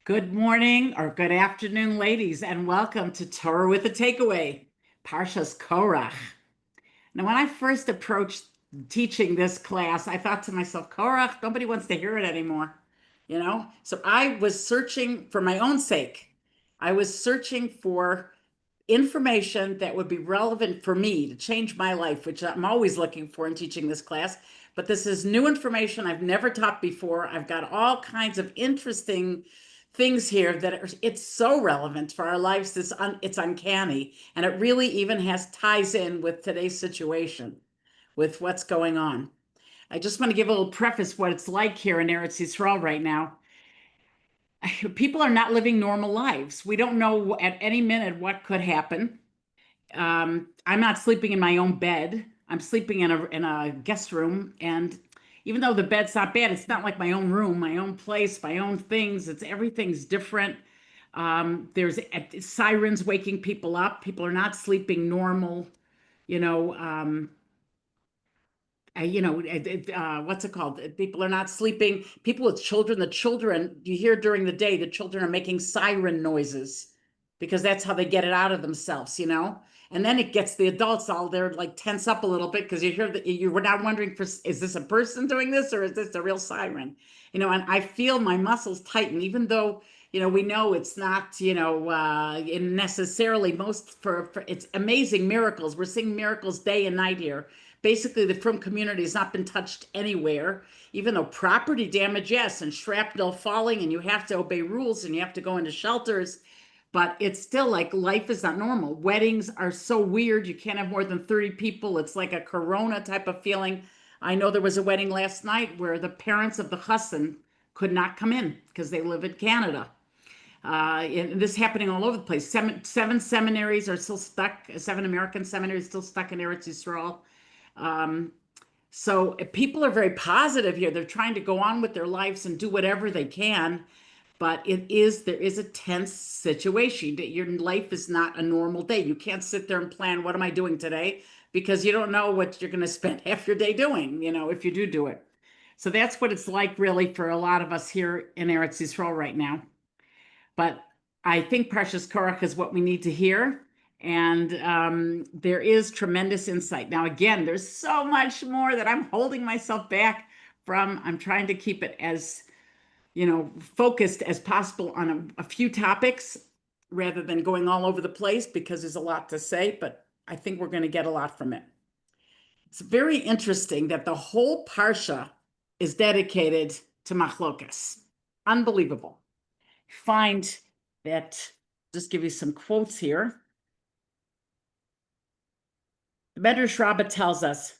Good morning or good afternoon, ladies, and welcome to Torah with a Takeaway, Parshas Korach. Now, when I first approached teaching this class, I thought to myself, Korach, nobody wants to hear it anymore, So I was searching for my own sake. I was searching for information that would be relevant for me to change my life, which I'm always looking for in teaching this class. But this is new information I've never taught before. I've got all kinds of interesting things here it's so relevant for our lives. It's uncanny, and it really even has ties in with today's situation, with what's going on. I just want to give a little preface what it's like here in Eretz Yisrael right now. People are not living normal lives. We don't know at any minute what could happen. I'm not sleeping in my own bed. I'm sleeping in a guest room, and even though the bed's not bad, it's not like my own room, my own place, my own things. Everything's different. There's sirens waking people up. People are not sleeping normal. You know, what's it called? People are not sleeping. People with children, the children, you hear during the day, the children are making siren noises because that's how they get it out of themselves. And then it gets the adults all there like tense up a little bit because you hear that you were now wondering is this a person doing this or is this a real siren? And I feel my muscles tighten, even though, we know it's not, necessarily for it's amazing miracles. We're seeing miracles day and night here. Basically, the frum community has not been touched anywhere, even though property damage, yes, and shrapnel falling, and you have to obey rules and you have to go into shelters. But it's still like life is not normal. Weddings are so weird. You can't have more than 30 people. It's like a corona type of feeling. I know there was a wedding last night where the parents of the chassan could not come in because they live in Canada. And this happening all over the place. Seven seminaries are still stuck. 7 American seminaries still stuck in Eretz Yisrael. So people are very positive here. They're trying to go on with their lives and do whatever they can, but there is a tense situation. Your life is not a normal day. You can't sit there and plan, what am I doing today? Because you don't know what you're going to spend half your day doing, if you do it. So that's what it's like really for a lot of us here in Eretz Yisrael right now. But I think Parshas Korach is what we need to hear. And there is tremendous insight. Now, again, there's so much more that I'm holding myself back from. I'm trying to keep it as, focused as possible on a few topics rather than going all over the place because there's a lot to say, but I think we're going to get a lot from it. It's very interesting that the whole Parsha is dedicated to machlokas. Unbelievable. Find that, just give you some quotes here. The Medrash Rabbah tells us,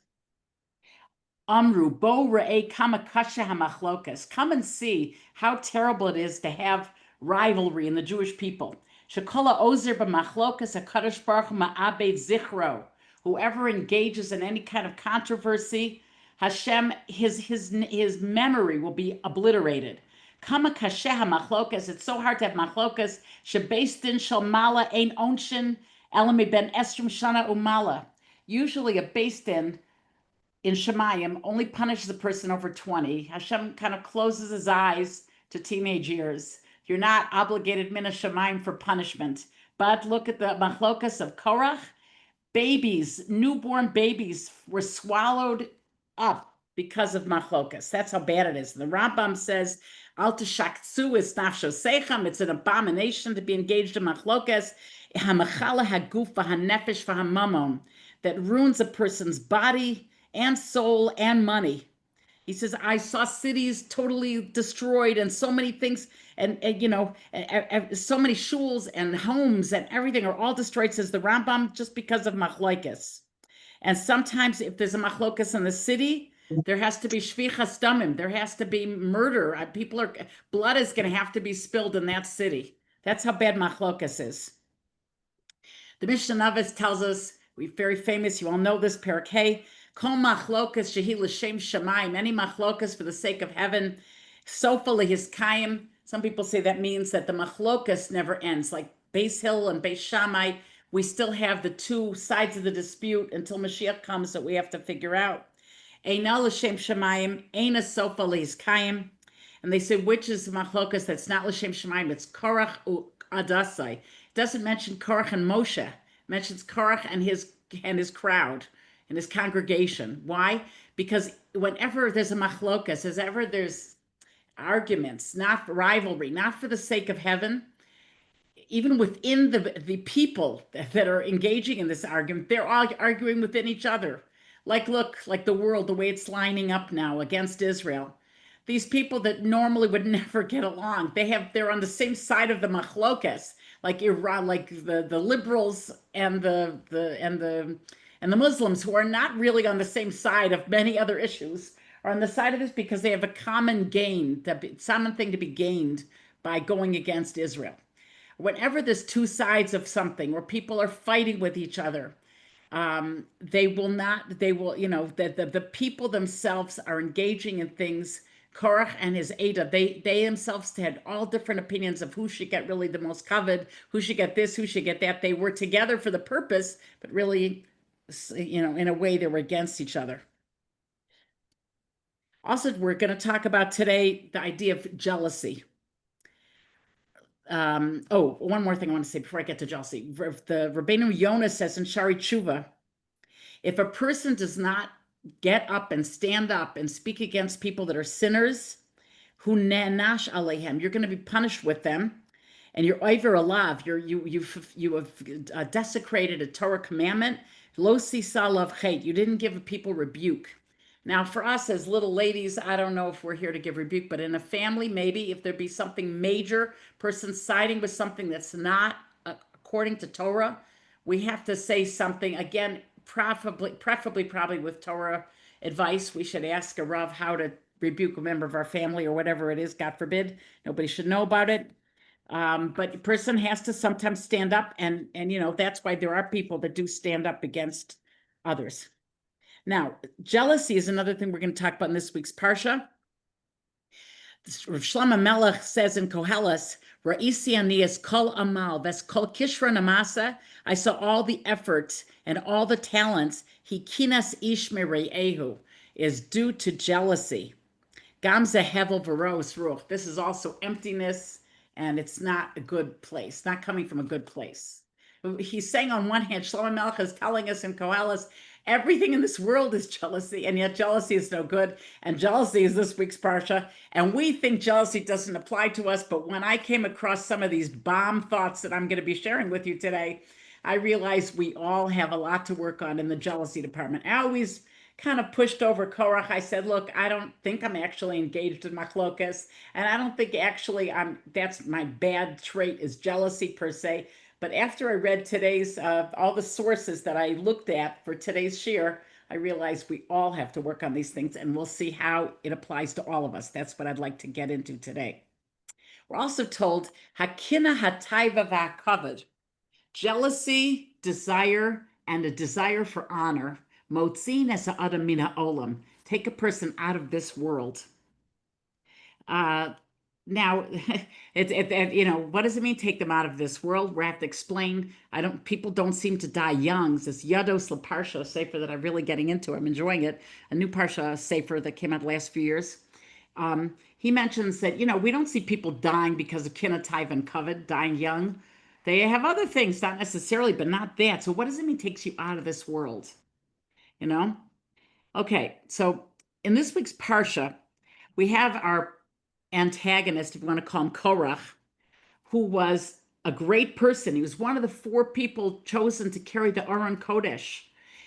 Amru, bo re'eh kama kasha hamachlokas. Come and see how terrible it is to have rivalry in the Jewish people. Shekola ozer b'machlokas hakadosh baruch hu ma'abed zichro. Whoever engages in any kind of controversy, Hashem, his memory will be obliterated. Kama kasha hamachlokas. It's so hard to have machlokas. Shebeis din shel mala ein onshin elami ben esrim shana umala. Usually a beis din in Shemayim only punishes a person over 20. Hashem kind of closes his eyes to teenage years. You're not obligated mina Shemayim for punishment. But look at the machlokas of Korach. Babies, newborn babies were swallowed up because of machlokas. That's how bad it is. The Rambam says, Al tishaktsu is nafsho sechem. It's an abomination to be engaged in machlokas. Hamachala haguf v'hanefesh v'hamamon. That ruins a person's body and soul and money. He says, I saw cities totally destroyed and so many things, and so many shuls and homes and everything are all destroyed, says the Rambam, just because of machlokas. And sometimes if there's a machlokas in the city, there has to be shvichas damim. There has to be murder. Blood is going to have to be spilled in that city. That's how bad machlokas is. The Mishnah Navis tells us, we're very famous, you all know this, Perek Hey, Kol machlokas shehi l'shem shamayim, any machlokas for the sake of heaven, sofa lehiskayim. Some people say that means that the machlokas never ends, like Beis Hill and Beis Shammai. We still have the two sides of the dispute until Mashiach comes that we have to figure out. Eina l'shem shamayim, eina sofa lehiskayim. And they say, which is machlokas that's not l'shem shemaim, it's Korach Adasai. It doesn't mention Korach and Moshe. It mentions Korach and his crowd and his congregation. Why? Because whenever there's a machlokas, as ever there's arguments, not rivalry, not for the sake of heaven, even within the people that are engaging in this argument, they're all arguing within each other. Like, look, like the world, the way it's lining up now against Israel. These people that normally would never get along, they're on the same side of the machlokas, like Iran, like the liberals and the Muslims, who are not really on the same side of many other issues, are on the side of this because they have a common gain, common thing to be gained by going against Israel. Whenever there's two sides of something where people are fighting with each other, they will, the people themselves are engaging in things. Korach and his Ada, they themselves had all different opinions of who should get really the most coveted, who should get this, who should get that. They were together for the purpose, but really, in a way, they were against each other. Also, we're going to talk about today the idea of jealousy. One more thing I want to say before I get to jealousy. The Rabbeinu Yonah says in Shari Tshuva, if a person does not get up and stand up and speak against people that are sinners, who ne'nash alehem, you're going to be punished with them, and you're over alav, you have desecrated a Torah commandment. Lo sisa lav chet, you didn't give people rebuke. Now, for us as little ladies, I don't know if we're here to give rebuke, but in a family, maybe if there be something major, person siding with something that's not according to Torah, we have to say something. Again, preferably probably with Torah advice. We should ask a Rav how to rebuke a member of our family or whatever it is, God forbid. Nobody should know about it. But a person has to sometimes stand up, and that's why there are people that do stand up against others. Now, jealousy is another thing we're going to talk about in this week's Parsha. Rav Shlomo Melech says in Koheles, Ra'isi aniyas kol amal, ves kol kishra namasa, I saw all the effort and all the talents, he kinas ish mere'ehu, is due to jealousy. Gamze hevel v'ros ruch, this is also emptiness, and it's not a good place, not coming from a good place. He's saying on one hand, Shlomo Melech is telling us in Koheles, everything in this world is jealousy, and yet jealousy is no good. And jealousy is this week's Parsha. And we think jealousy doesn't apply to us. But when I came across some of these bomb thoughts that I'm going to be sharing with you today, I realized we all have a lot to work on in the jealousy department. I always kind of pushed over Korach. I said, look, I don't think I'm actually engaged in machlokas. And I don't think actually that's my bad trait is jealousy per se. But after I read today's, all the sources that I looked at for today's shir, I realized we all have to work on these things, and we'll see how it applies to all of us. That's what I'd like to get into today. We're also told, Hakina hataiva v'hakavod, jealousy, desire, and a desire for honor, motzin es ha'adam min ha'olam, take a person out of this world. Now, what does it mean? Take them out of this world. We have to explain. People don't seem to die young. It's this Yados LaParsha Sefer that I'm really getting into. I'm enjoying it. A new Parsha Sefer that came out the last few years. He mentions that, we don't see people dying because of kinataiv and kavod, dying young. They have other things, not necessarily, but not that. So what does it mean takes you out of this world? Okay, so in this week's Parsha, we have our antagonist, if you want to call him Korach, who was a great person. He was one of the 4 people chosen to carry the Aron Kodesh.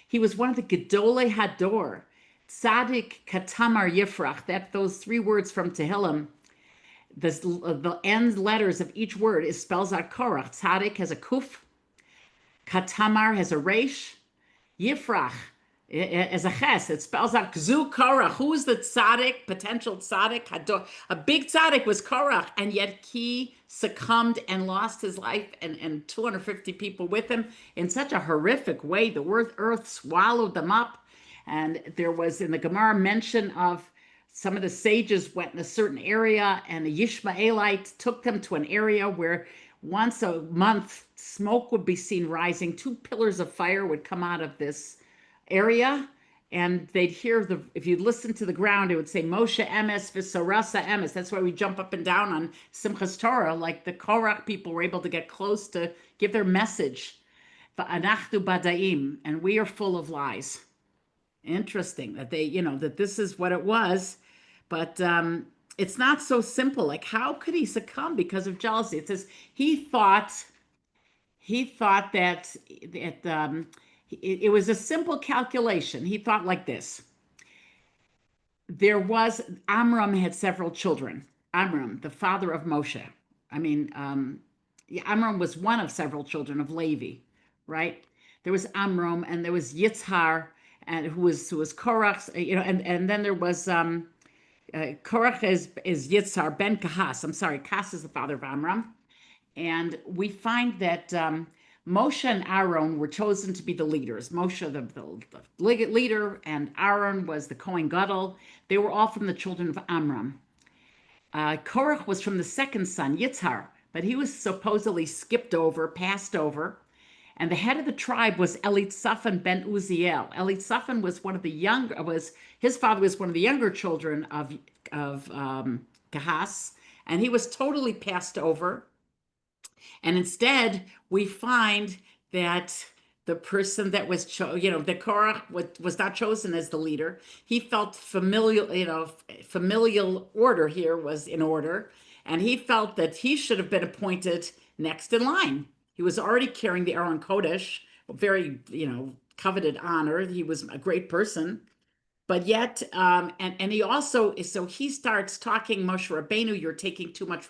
He was one of the Gedolei Hador, Tzadik Katamar Yifrach. Those 3 words from Tehillim, the end letters of each word spells out Korach. Tzadik has a kuf, Katamar has a resh, Yifrach as a ches, it spells out Kzu Korach. Who is the tzaddik, potential tzaddik? A big tzaddik was Korach, and yet he succumbed and lost his life, and 250 people with him in such a horrific way. The earth swallowed them up. And there was in the Gemara mention of some of the sages went in a certain area, and a Yishmaelite took them to an area where once a month smoke would be seen rising. 2 pillars of fire would come out of this area, and they'd hear if you listen to the ground, it would say Moshe Emes V'Sarasa Emes. That's why we jump up and down on Simchas Torah. Like the Korach people were able to get close to give their message. V'anachtu badaim, and we are full of lies. Interesting that that this is what it was, but it's not so simple. Like, how could he succumb because of jealousy? It says he thought that it was a simple calculation. He thought like this. Amram had several children. Amram, the father of Moshe. I mean, yeah, Amram was one of several children of Levi, right? There was Amram, and there was Yitzhar, and who was Korach, and then there was Korach is Yitzhar ben Kahas. I'm sorry, Kahas is the father of Amram. And we find that Moshe and Aaron were chosen to be the leaders. Moshe, the leader, and Aaron was the Kohen Gadol. They were all from the children of Amram. Korach was from the second son, Yitzhar, but he was supposedly passed over. And the head of the tribe was Elitzaphan ben Uziel. Elitzaphan was his father was one of the younger children of Kahas, and he was totally passed over. And instead, we find that the person that was the Korach was not chosen as the leader. He felt familial order here was in order, and he felt that he should have been appointed next in line. He was already carrying the Aron Kodesh, a very coveted honor. He was a great person. But yet, and he also, so he starts talking, Moshe Rabbeinu, you're taking too much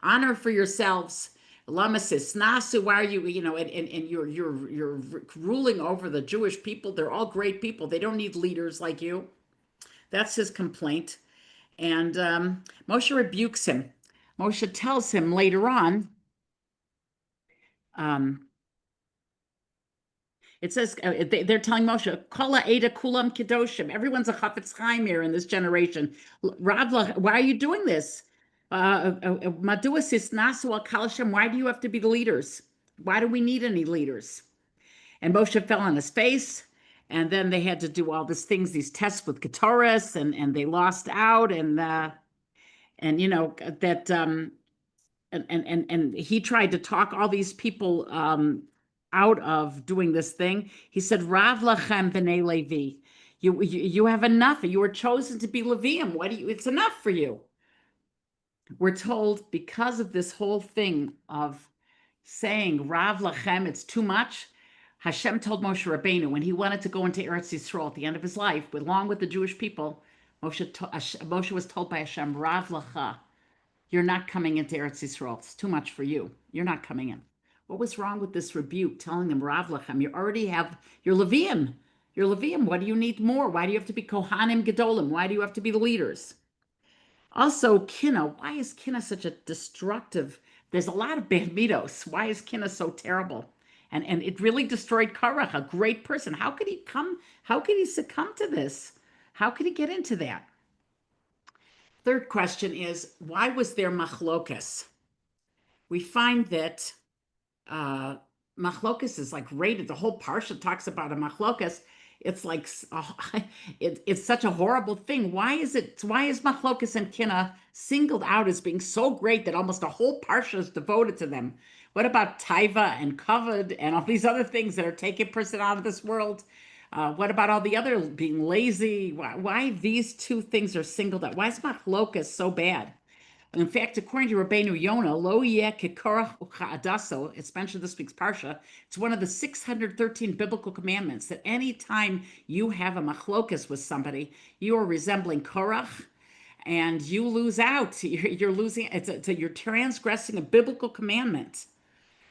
honor for yourselves. Lama says, Nasu, why are you, and you're ruling over the Jewish people. They're all great people. They don't need leaders like you. That's his complaint. And Moshe rebukes him. Moshe tells him later on, it says they're telling Moshe, "Kala Ada Kulam Kedoshim." Everyone's a Chafetz Chaim here in this generation. Ravla, why are you doing this? Madua Sisnasu al Kalshem. Why do you have to be the leaders? Why do we need any leaders? And Moshe fell on his face, and then they had to do all these things, these tests with Ketores, and they lost out, and that. And he tried to talk all these people out of doing this thing. He said, Rav lachem b'nei Levi. You have enough. You were chosen to be Levium. It's enough for you. We're told because of this whole thing of saying Rav lachem, it's too much. Hashem told Moshe Rabbeinu when he wanted to go into Eretz Yisrael at the end of his life, along with the Jewish people, Moshe was told by Hashem, Rav lacha, you're not coming into Eretz Yisrael. It's too much for you. You're not coming in. What was wrong with this rebuke telling them, Rav lachem, you're Levium. You're Levium. What do you need more? Why do you have to be Kohanim Gedolim? Why do you have to be the leaders? Also, Kina. Why is Kina such a destructive? There's a lot of bad mitos. Why is Kina so terrible? And it really destroyed Korach, a great person. How could he succumb to this? How could he get into that? Third question is, why was there machlokas? We find that machlokas is like rated. The whole parsha talks about a machlokas. It's like it's such a horrible thing. Why is machlokas and Kina singled out as being so great that almost a whole parsha is devoted to them? What about taiva and kavod and all these other things that are taking person out of this world? What about all the other being lazy? Why these two things are singled out? Why is machlokas so bad? In fact, according to Rabbeinu Yonah, lo yeh kekorach ucha'adaso, it's mentioned this week's parsha, it's one of the 613 biblical commandments that any time you have a machlokas with somebody, you are resembling Korach, and you lose out. You're losing. You're transgressing a biblical commandment.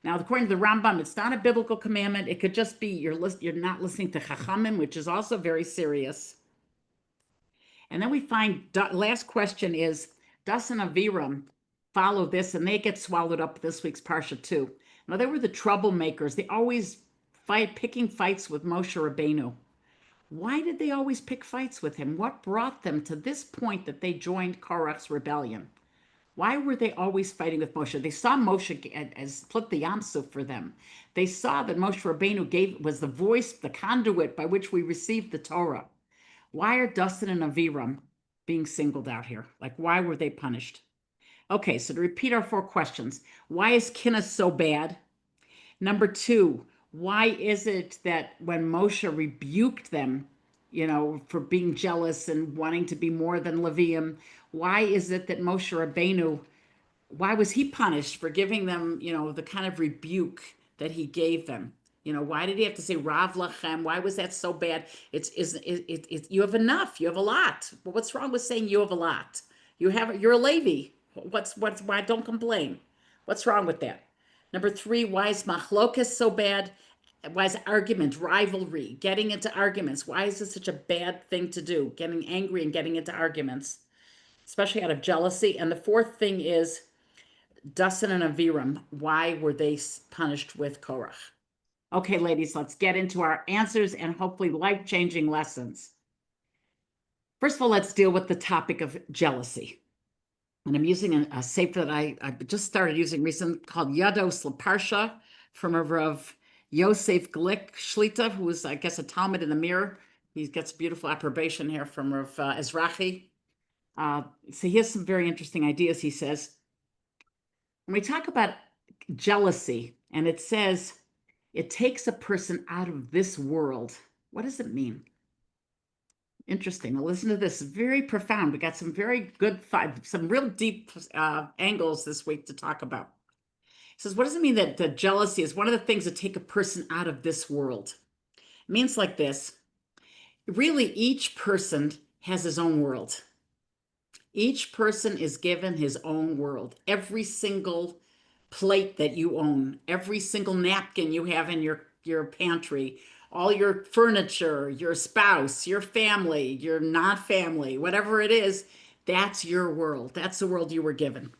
Now, according to the Rambam, it's not a biblical commandment. It could just be you're not listening to Chachamim, which is also very serious. And then we find, last question is, Das and Aviram follow this, and they get swallowed up this week's parsha too. Now, they were the troublemakers. They always picking fights with Moshe Rabbeinu. Why did they always pick fights with him? What brought them to this point that they joined Korach's rebellion? Why were they always fighting with Moshe? They saw Moshe as split the Yamsuf for them. They saw that Moshe Rabbeinu was the voice, the conduit by which we received the Torah. Why are Dustin and Aviram being singled out here? Like, why were they punished? Okay, so to repeat our four questions, why is Kinna so bad? Number two, why is it that when Moshe rebuked them, for being jealous and wanting to be more than Levium, why is it that Moshe Rabbeinu, why was he punished for giving them, the kind of rebuke that he gave them? Why did he have to say Rav Lachem? Why was that so bad? You have enough. You have a lot. Well, what's wrong with saying you have a lot? You're a Levi. Why don't complain? What's wrong with that? Number three, why is machlokas so bad? Why is argument, rivalry, getting into arguments? Why is this such a bad thing to do? Getting angry and getting into arguments, especially out of jealousy. And the fourth thing is Dasan and Aviram. Why were they punished with Korach? Okay, ladies, let's get into our answers and hopefully life-changing lessons. First of all, let's deal with the topic of jealousy. And I'm using a sefer that I just started using recently called Yados Laparsha from a Rav Yosef Glick Shlita, who is, I guess, a Talmud in the Mirror. He gets beautiful approbation here from Rav Ezrachi. So he has some very interesting ideas. He says, when we talk about jealousy, and it says it takes a person out of this world, what does it mean? Interesting. Now listen to this. Very profound. We got some very good, some real deep angles this week to talk about. It says, what does it mean that the jealousy is one of the things that take a person out of this world? It means like this. Really, each person has his own world. Each person is given his own world. Every single plate that you own, every single napkin you have in your pantry, all your furniture, your spouse, your family, your not family, whatever it is, that's your world. That's the world you were given.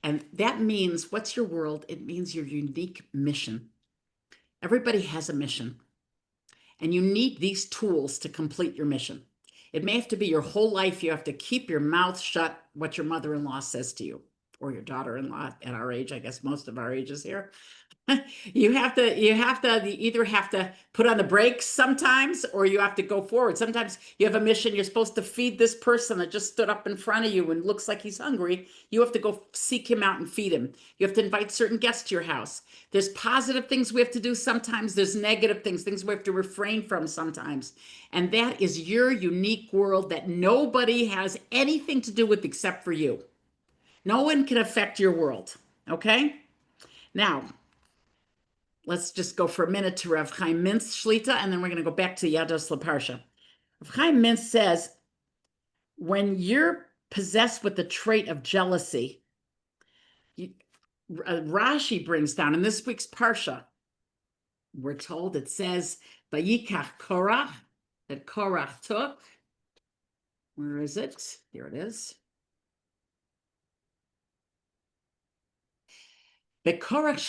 And that means, what's your world? It means your unique mission. Everybody has a mission. And you need these tools to complete your mission. It may have to be your whole life. You have to keep your mouth shut what your mother-in-law says to you, or your daughter-in-law at our age. I guess most of our ages here. You either have to put on the brakes sometimes, or you have to go forward. Sometimes you have a mission. You're supposed to feed this person that just stood up in front of you and looks like he's hungry. You have to go seek him out and feed him. You have to invite certain guests to your house. There's positive things we have to do sometimes. There's negative things we have to refrain from sometimes. And that is your unique world that nobody has anything to do with except for you. No one can affect your world. Okay? Now, let's just go for a minute to Rav Chaim Mintz Shlita, and then we're going to go back to Yados Laparsha. Rav Chaim Mintz says, when you're possessed with the trait of jealousy, Rashi brings down in this week's Parsha, we're told it says, Vayikach Korach, that Korach took. Where is it? Here it is. Korach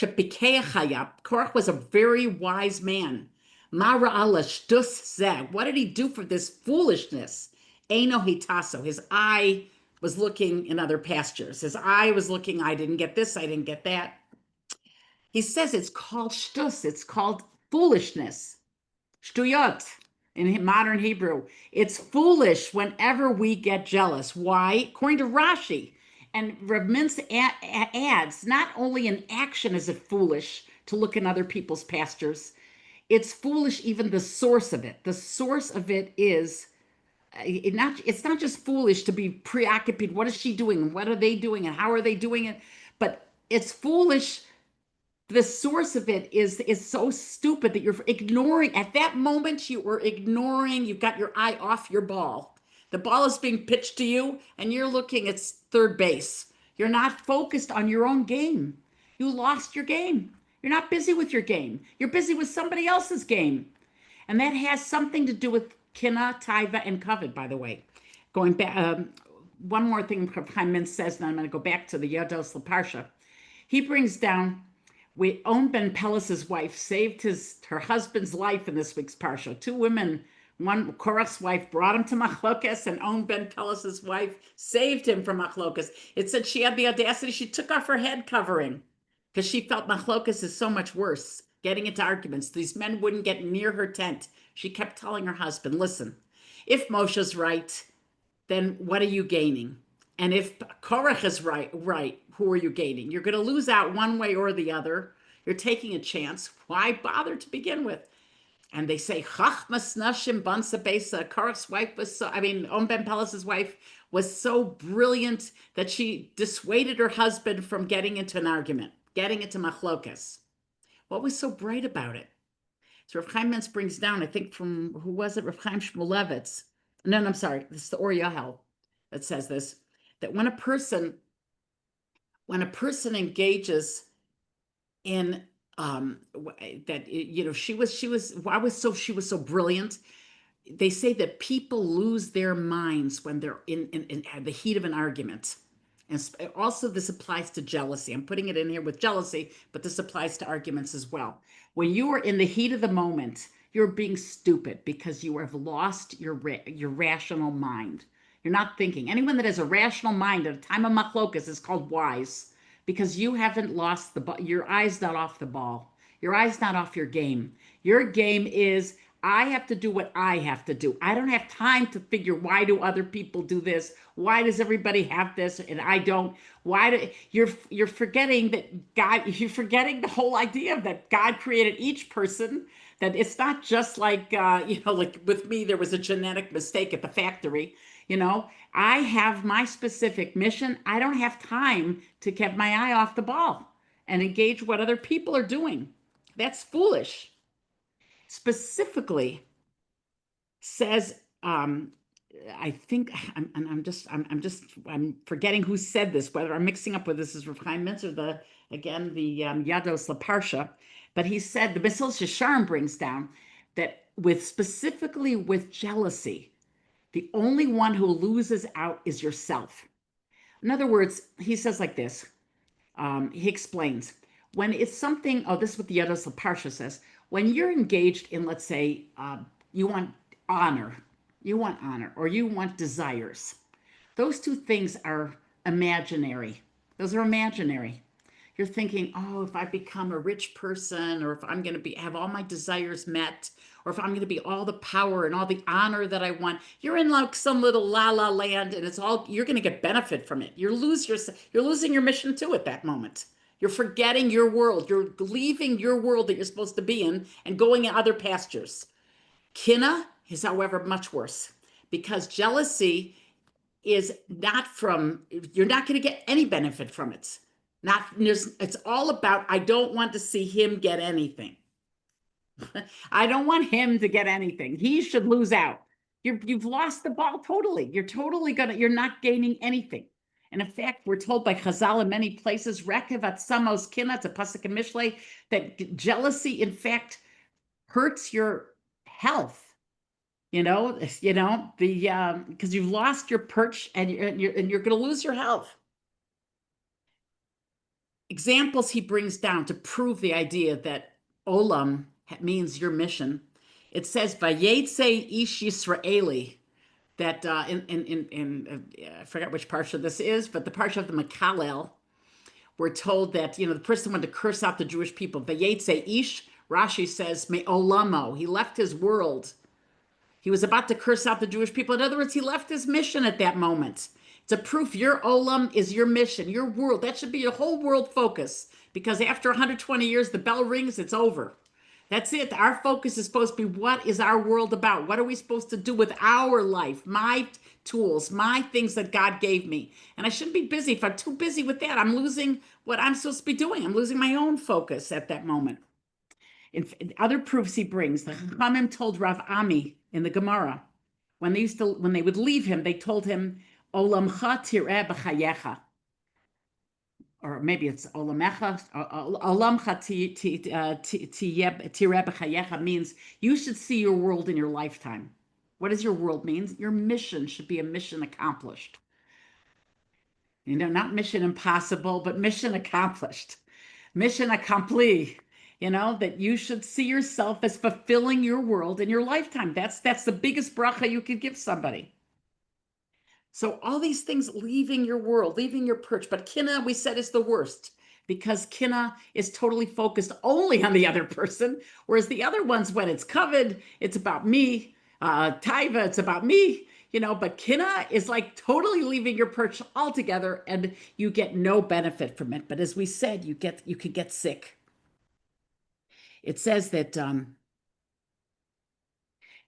was a very wise man. What did he do for this foolishness? Eino hitaso. His eye was looking in other pastures. His eye was looking, I didn't get this, I didn't get that. He says it's called shtus. It's called foolishness. Shtuyot in modern Hebrew. It's foolish whenever we get jealous. Why? According to Rashi. And Rav Mintz adds, not only in action is it foolish to look in other people's pastures, it's foolish even the source of it. The source of it is, it's not just foolish to be preoccupied. What is she doing? What are they doing? And how are they doing it? But it's foolish. The source of it is so stupid that you're ignoring. At that moment, you were ignoring. You've got your eye off your ball. The ball is being pitched to you, and you're looking at third base. You're not focused on your own game. You lost your game. You're not busy with your game. You're busy with somebody else's game. And that has something to do with kina, taiva, and kavod, by the way. Going back, one more thing Chaim Mintz says, and I'm going to go back to the Yados Laparsha. He brings down, On Ben Pelas's wife saved her husband's life in this week's Parsha. Two women, one Korach's wife brought him to Machlokas, and On Ben Pelas's wife saved him from Machlokas. It said she had the audacity, she took off her head covering because she felt Machlokas is so much worse, getting into arguments. These men wouldn't get near her tent. She kept telling her husband, listen, if Moshe's right, then what are you gaining? And if Korach is right, who are you gaining? You're going to lose out one way or the other. You're taking a chance. Why bother to begin with? And they say, Chachmas Nashim Bansa Besa. Korach's wife was so, Om Ben Pelas's wife was so brilliant that she dissuaded her husband from getting into an argument, getting into machlokas. What was so bright about it? So Rav Chaim Mentz brings down, I think from, who was it? Rav Chaim Shmulevitz. No, I'm sorry. This is the Or Yahel that says this, that when a person engages in that, she was so brilliant. They say that people lose their minds when they're in the heat of an argument. And also this applies to jealousy. I'm putting it in here with jealousy, but this applies to arguments as well. When you are in the heat of the moment, you're being stupid because you have lost your rational mind. You're not thinking. Anyone that has a rational mind at a time of machlokas is called wise, because you haven't lost your eye's not off the ball. Your eye's not off your game. Your game is, I have to do what I have to do. I don't have time to figure, why do other people do this? Why does everybody have this and I don't? You're forgetting that God, you're forgetting the whole idea that God created each person, that it's not just like, like with me, there was a genetic mistake at the factory. I have my specific mission. I don't have time to keep my eye off the ball and engage what other people are doing. That's foolish. Specifically says, I think I'm forgetting who said this, whether I'm mixing up with this is Rav Chaim Mentz or the Yados LaParsha, but he said, the Mesilas Yesharim brings down that specifically with jealousy, the only one who loses out is yourself. In other words, he says like this, he explains, when it's something, this is what the Yados LaParsha says, when you're engaged in, let's say, you want honor, or you want desires, those two things are imaginary. Those are imaginary. You're thinking, if I become a rich person, or if I'm going to have all my desires met, or if I'm going to be all the power and all the honor that I want, you're in like some little la-la land, and you're going to get benefit from it. You're losing your mission too at that moment. You're forgetting your world. You're leaving your world that you're supposed to be in and going in other pastures. Kina is, however, much worse, because jealousy is not you're not going to get any benefit from it. It's all about, I don't want to see him get anything. I don't want him to get anything. He should lose out. You've lost the ball totally. You're not gaining anything. And in fact, we're told by Chazal in many places, Rekev atzamos kina, it's a pasuk in Mishlei, that jealousy, in fact, hurts your health. Because you've lost your perch and you're going to lose your health. Examples he brings down to prove the idea that olam means your mission. It says, Vayetze ish Yisraeli, that I forgot which parsha this is, but the parsha of the Makalel, we're told that, the person wanted to curse out the Jewish people. Vayetze ish, Rashi says, me olamo, he left his world. He was about to curse out the Jewish people. In other words, he left his mission at that moment. It's a proof your olam is your mission, your world. That should be your whole world focus, because after 120 years, the bell rings, it's over. That's it. Our focus is supposed to be, what is our world about? What are we supposed to do with our life? My tools, my things that God gave me. And I shouldn't be busy. If I'm too busy with that, I'm losing what I'm supposed to be doing. I'm losing my own focus at that moment. In other proofs he brings, the Chachamim told Rav Ami in the Gemara, when they would leave him, they told him, Olamcha tireh b'chayecha. Or maybe it's Olamecha, Olamcha tireh b'chayecha means you should see your world in your lifetime. What does your world mean? Your mission should be a mission accomplished. Not mission impossible, but mission accomplished. Mission accompli. That you should see yourself as fulfilling your world in your lifetime. That's the biggest bracha you could give somebody. So all these things, leaving your world, leaving your perch. But kina, we said, is the worst, because kina is totally focused only on the other person, whereas the other ones, when it's covered, it's about me. Taiva, it's about me, but kina is like totally leaving your perch altogether and you get no benefit from it. But as we said, you could get sick. It says that the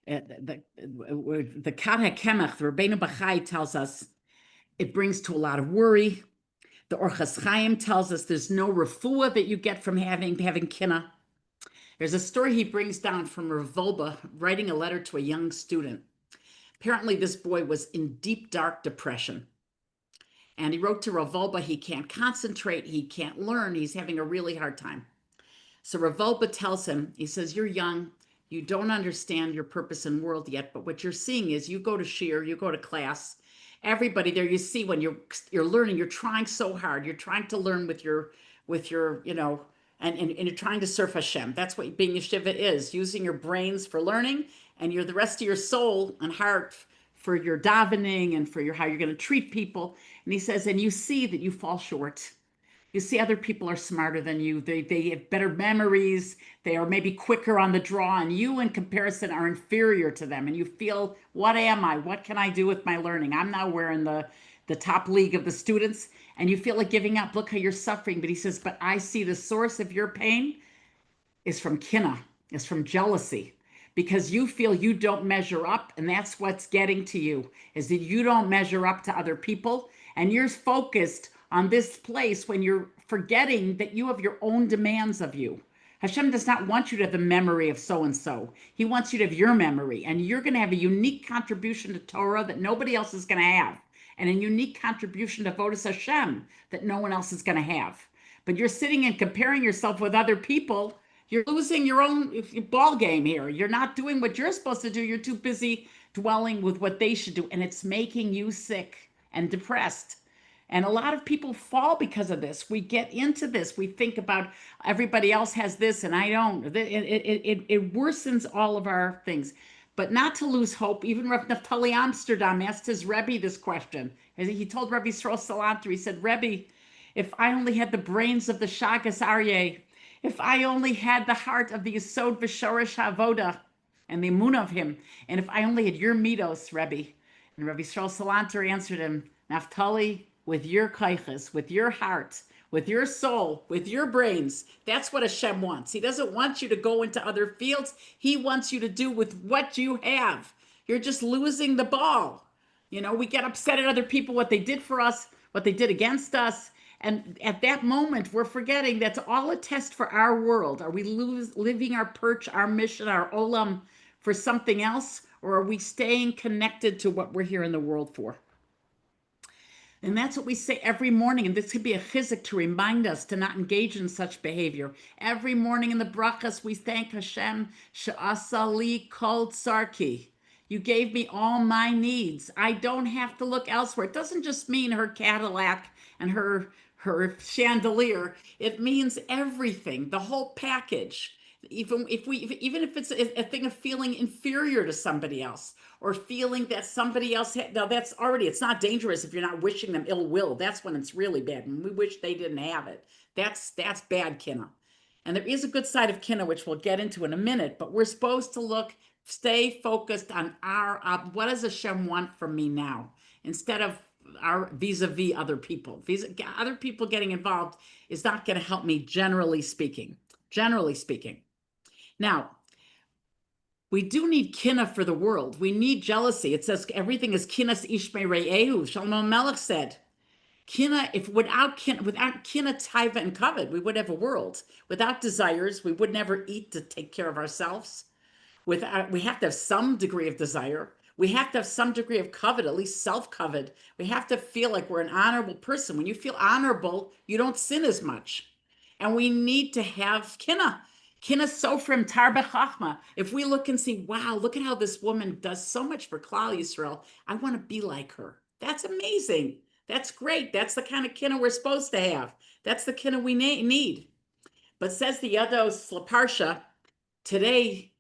Kad HaKemach, the Rabbeinu Bachai tells us it brings to a lot of worry. The Orchas Chaim tells us there's no refuah that you get from having kina. There's a story he brings down from Rav Wolbe writing a letter to a young student. Apparently, this boy was in deep, dark depression. And he wrote to Rav Wolbe, he can't concentrate, he can't learn, he's having a really hard time. So Rav Wolbe tells him, he says, you're young, you don't understand your purpose in the world yet, but what you're seeing is you go to shiur, you go to class, everybody there, you see when you're learning, you're trying so hard, you're trying to learn with your and you're trying to serve Hashem. That's what being yeshiva is, using your brains for learning and the rest of your soul and heart for your davening and for how you're going to treat people. And he says, and you see that you fall short. You see other people are smarter than you. They have better memories. They are maybe quicker on the draw, and you in comparison are inferior to them. And you feel, what am I? What can I do with my learning? I'm now wearing the top league of the students, and you feel like giving up. Look how you're suffering. But he says, but I see the source of your pain is from kina, is from jealousy, because you feel you don't measure up, and that's what's getting to you, is that you don't measure up to other people, and you're focused on this place when you're forgetting that you have your own demands of you. Hashem does not want you to have the memory of so-and-so. He wants you to have your memory, and you're going to have a unique contribution to Torah that nobody else is going to have, and a unique contribution to Avodas Hashem that no one else is going to have. But you're sitting and comparing yourself with other people. You're losing your own ball game here. You're not doing what you're supposed to do. You're too busy dwelling with what they should do, and it's making you sick and depressed. And a lot of people fall because of this. We get into this. We think about everybody else has this and I don't. It worsens all of our things. But not to lose hope. Even Rav Naftali Amsterdam asked his Rebbe this question. He told Rebbe Yisrael Salanter, he said, Rebbe, if I only had the brains of the Shagas Aryeh, if I only had the heart of the Yesod V'Shorish HaAvoda and the emunah of him, and if I only had your midos, Rebbe. And Rebbe Yisrael Salanter answered him, Naftali, with your kaiches, with your heart, with your soul, with your brains. That's what Hashem wants. He doesn't want you to go into other fields. He wants you to do with what you have. You're just losing the ball. We get upset at other people, what they did for us, what they did against us. And at that moment, we're forgetting that's all a test for our world. Are we living our perch, our mission, our olam for something else? Or are we staying connected to what we're here in the world for? And that's what we say every morning. And this could be a chizuk to remind us to not engage in such behavior. Every morning in the brachas, we thank Hashem, she'asa li kol tzarki. You gave me all my needs. I don't have to look elsewhere. It doesn't just mean her Cadillac and her chandelier. It means everything, the whole package. Even if it's a thing of feeling inferior to somebody else, or feeling that somebody else now that's already, it's not dangerous if you're not wishing them ill will. That's when it's really bad, and we wish they didn't have it. That's bad kina. And there is a good side of kina, which we'll get into in a minute, but we're supposed to stay focused on what does Hashem want from me now, instead of our vis-a-vis other people. Other people getting involved is not going to help me, generally speaking. Now, we do need kina for the world. We need jealousy. It says everything is kinas ishmei re'ehu. Shlomo Melech said, kina, without kina, taiva, and kavod, we would have a world. Without desires, we would never eat to take care of ourselves. We have to have some degree of desire. We have to have some degree of kavod, at least self-kavod. We have to feel like we're an honorable person. When you feel honorable, you don't sin as much. And we need to have kina. Kina sofrim tar bechachma. If we look and see, wow, look at how this woman does so much for Klal Yisrael. I want to be like her. That's amazing. That's great. That's the kind of kina we're supposed to have. That's the kina we need. But says the Yados Laparsha, today,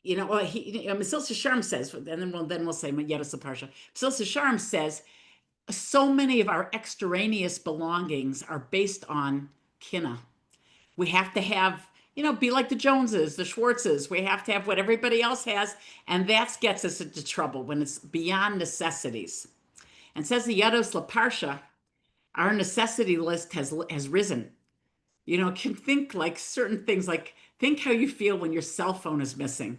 Mesil Sharm says, and then we'll say Yados Laparsha. Mesil Sharm says, so many of our extraneous belongings are based on kina. We have to have be like the Joneses, the Schwartzes. We have to have what everybody else has, and that gets us into trouble when it's beyond necessities. And says the Yados Laparsha, our necessity list has risen. Can think like certain things, like think how you feel when your cell phone is missing.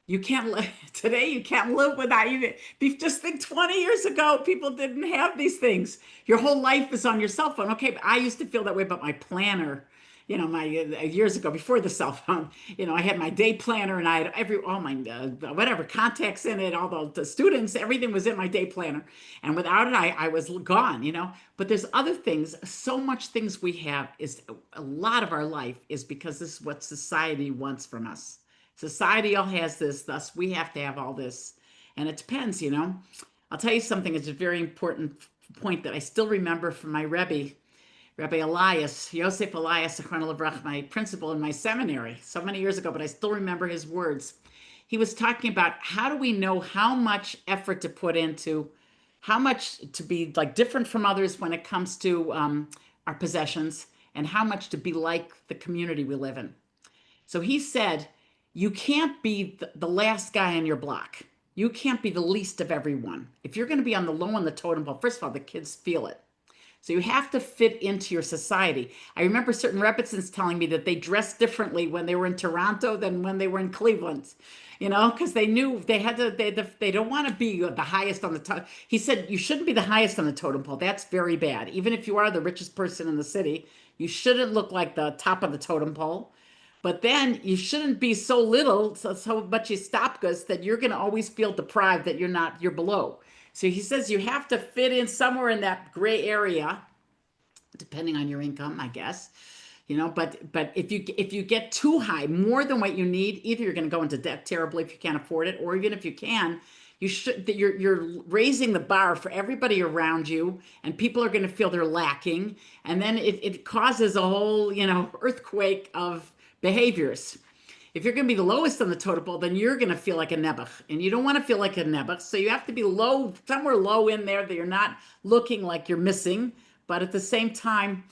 You can't live today, you can't live without even just think 20 years ago, people didn't have these things. Your whole life is on your cell phone. Okay, but I used to feel that way about my planner, my years ago before the cell phone. I had my day planner and I had all my whatever contacts in it, all the students, everything was in my day planner. And without it, I was gone. But there's other things, so much things we have is a lot of our life is because this is what society wants from us. Society all has this, thus we have to have all this. And it depends. I'll tell you something, it's a very important point that I still remember from my Rabbi Elias, Yosef Elias, my principal in my seminary, so many years ago, but I still remember his words. He was talking about how do we know how much effort to put into, how much to be like different from others when it comes to our possessions, and how much to be like the community we live in. So he said, you can't be the last guy on your block. You can't be the least of everyone. If you're going to be on the low on the totem pole, first of all, the kids feel it. So you have to fit into your society. I remember certain Rebbitzins telling me that they dressed differently when they were in Toronto than when they were in Cleveland, because they knew they had to, they don't want to be the highest on the top. He said, you shouldn't be the highest on the totem pole. That's very bad. Even if you are the richest person in the city, you shouldn't look like the top of the totem pole. But then you shouldn't be so little, so much you stop us that you're going to always feel deprived that you're below. So he says you have to fit in somewhere in that gray area, depending on your income, I guess. But if you get too high, more than what you need, either you're going to go into debt terribly if you can't afford it, or even if you can, you're raising the bar for everybody around you, and people are going to feel they're lacking, and then it causes a whole earthquake of behaviors. If you're going to be the lowest on the totem pole, then you're going to feel like a nebuch, and you don't want to feel like a nebuch. So you have to be low, somewhere low in there that you're not looking like you're missing, but at the same time,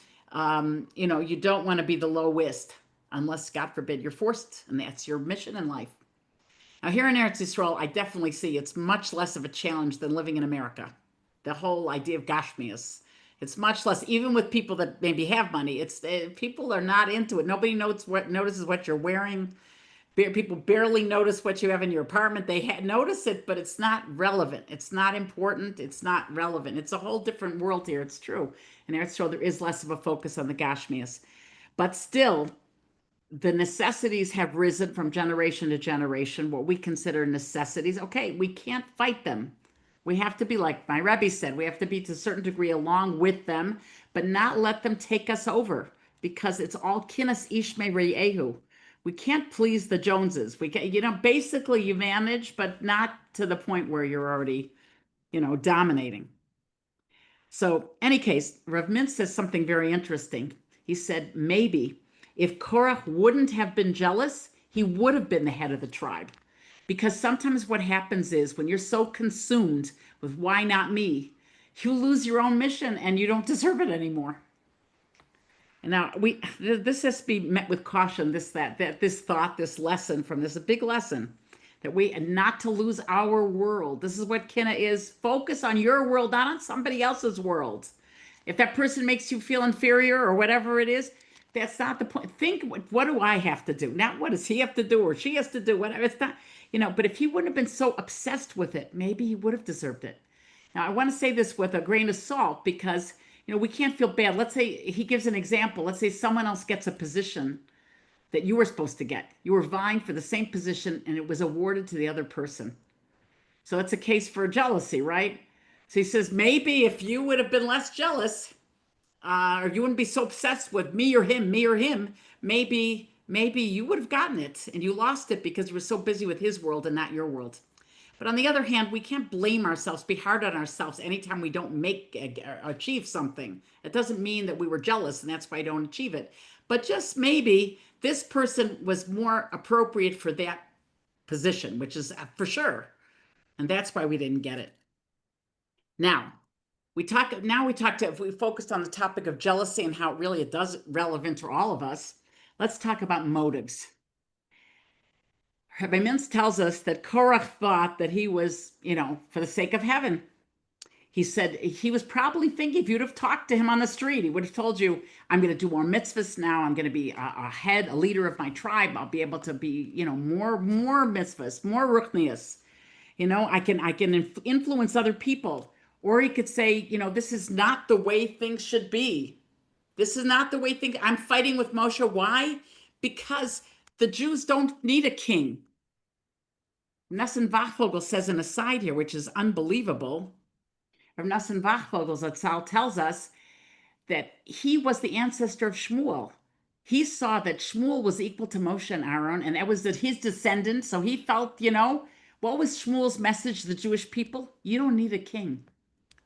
you don't want to be the lowest, unless God forbid you're forced, and that's your mission in life. Now, here in Eretz Yisrael, I definitely see it's much less of a challenge than living in America. The whole idea of Gashmias. It's much less, even with people that maybe have money. People are not into it. Nobody notices what you're wearing. People barely notice what you have in your apartment. They notice it, but it's not relevant. It's not important. It's not relevant. It's a whole different world here. It's true. In Eretz Yisrael, there is less of a focus on the Gashmias. But still, the necessities have risen from generation to generation, what we consider necessities. Okay, we can't fight them. We have to be, like my Rebbe said, we have to be to a certain degree along with them, but not let them take us over, because it's all kinas ishme re'ehu. We can't please the Joneses. We can, basically you manage, but not to the point where you're already, dominating. So, any case, Rav Mintz says something very interesting. He said, maybe if Korach wouldn't have been jealous, he would have been the head of the tribe. Because sometimes what happens is when you're so consumed with why not me, you lose your own mission and you don't deserve it anymore. And now this has to be met with caution, this thought, this lesson from this, a big lesson, that we not to lose our world. This is what Kinna is. Focus on your world, not on somebody else's world. If that person makes you feel inferior or whatever it is, that's not the point. Think, what do I have to do? Not what does he have to do or she has to do, whatever. It's not, but if he wouldn't have been so obsessed with it, maybe he would have deserved it. Now, I want to say this with a grain of salt because, we can't feel bad. Let's say he gives an example. Let's say someone else gets a position that you were supposed to get. You were vying for the same position and it was awarded to the other person. So it's a case for jealousy, right? So he says, maybe if you would have been less jealous, or you wouldn't be so obsessed with me or him, maybe you would have gotten it and you lost it because you were so busy with his world and not your world. But on the other hand, we can't blame ourselves, be hard on ourselves anytime we don't achieve something. It doesn't mean that we were jealous and that's why I don't achieve it. But just maybe this person was more appropriate for that position, which is for sure. And that's why we didn't get it. Now, we focused on the topic of jealousy and how really it does relevant to all of us. Let's talk about motives. Rabbi Mintz tells us that Korach thought that he was, for the sake of heaven. He said he was probably thinking if you'd have talked to him on the street, he would have told you, I'm going to do more mitzvahs now. I'm going to be a head, a leader of my tribe. I'll be able to be, more mitzvahs, more ruchnias. I can influence other people. Or he could say, this is not the way things should be. This is not the way things. I'm fighting with Moshe. Why? Because the Jews don't need a king. Nesson Wachvogel says an aside here, which is unbelievable. Rav Nassim Wachvogel Zatzal tells us that he was the ancestor of Shmuel. He saw that Shmuel was equal to Moshe and Aaron, and that was his descendant. So he felt, what was Shmuel's message to the Jewish people? You don't need a king.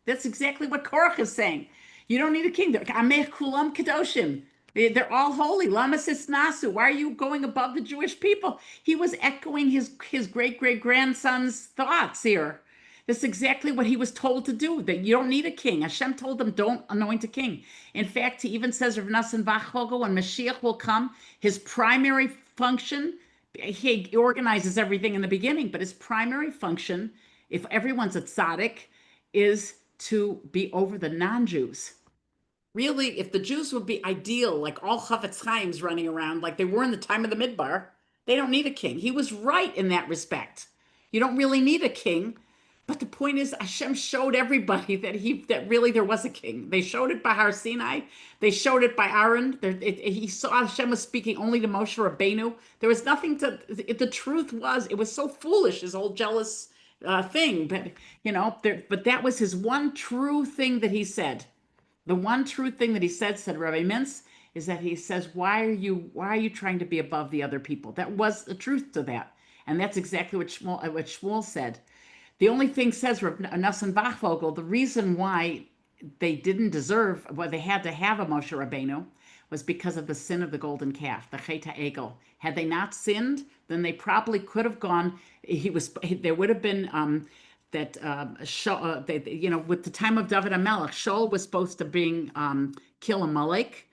That's exactly what Korach is saying. You don't need a king. Amech kulam kadoshim. They're all holy. Lama nasu. Why are you going above the Jewish people? He was echoing his great-great-grandson's thoughts here. That's exactly what he was told to do, that you don't need a king. Hashem told them, don't anoint a king. In fact, he even says, Rav Nassim Wachvogel, when Mashiach will come, his primary function, he organizes everything in the beginning, but his primary function, if everyone's a tzaddik, is to be over the non-Jews. Really, if the Jews would be ideal, like all Chavetz Chaim's running around like they were in the time of the Midbar, they don't need a king. He was right in that respect. You don't really need a king. But the point is, Hashem showed everybody that really there was a king. They showed it by Har Sinai. They showed it by Aaron. He saw Hashem was speaking only to Moshe Rabbeinu. There was nothing to. The truth was, it was so foolish, his whole jealous thing. But but that was his one true thing that he said. The one true thing that he said Rabbi Mintz, is that he says, why are you trying to be above the other people? That was the truth to that, and that's exactly what Shmuel said. The only thing, says Nassim Wachvogel, the reason why they didn't deserve, why they had to have a Moshe Rabbeinu, was because of the sin of the golden calf, the Chet HaEgel. Had they not sinned, then they probably could have gone. There would have been with the time of David HaMelech, Shaul was supposed to kill Amalek.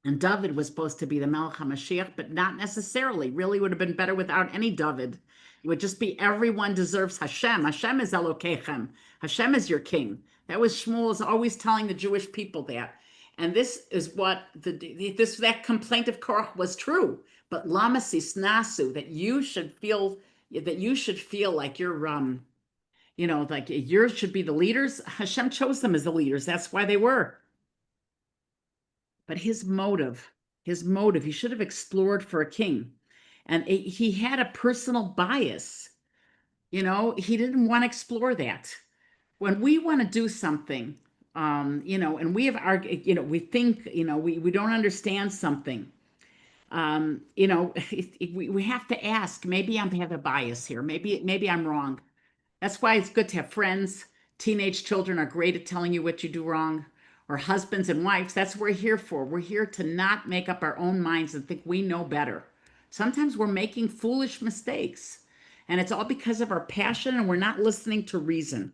And David was supposed to be the Melech HaMashiach, but not necessarily. Really would have been better without any David. It would just be everyone deserves Hashem. Hashem is Elokechem. Hashem is your king. That was Shmuel's always telling the Jewish people that. And this is what that complaint of Korach was true. But Lama Sisnasu, that you should feel like you're like yours should be the leaders. Hashem chose them as the leaders. That's why they were. But his motive, he should have explored for a king. And he had a personal bias. He didn't want to explore that. When we want to do something, and we have we think, we don't understand something. We have to ask, maybe I have a bias here. Maybe I'm wrong. That's why it's good to have friends. Teenage children are great at telling you what you do wrong. Or husbands and wives, that's what we're here for. We're here to not make up our own minds and think we know better. Sometimes we're making foolish mistakes, and it's all because of our passion and we're not listening to reason.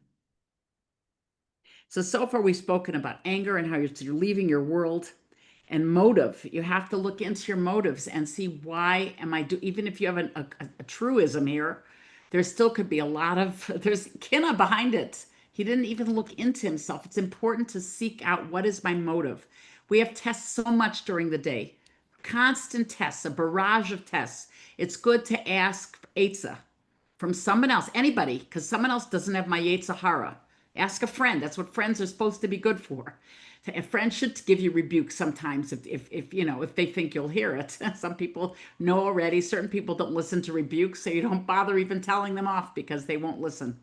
So far we've spoken about anger and how you're leaving your world, and motive. You have to look into your motives and see, why am I even if you have a truism here, there still could be there's kinna behind it. He didn't even look into himself. It's important to seek out, what is my motive? We have tests so much during the day, constant tests, a barrage of tests. It's good to ask Eitzah from someone else, anybody, because someone else doesn't have my Yetzer Hara. Ask a friend. That's what friends are supposed to be good for. A friend should give you rebuke sometimes if they think you'll hear it. Some people know already. Certain people don't listen to rebuke, so you don't bother even telling them off because they won't listen.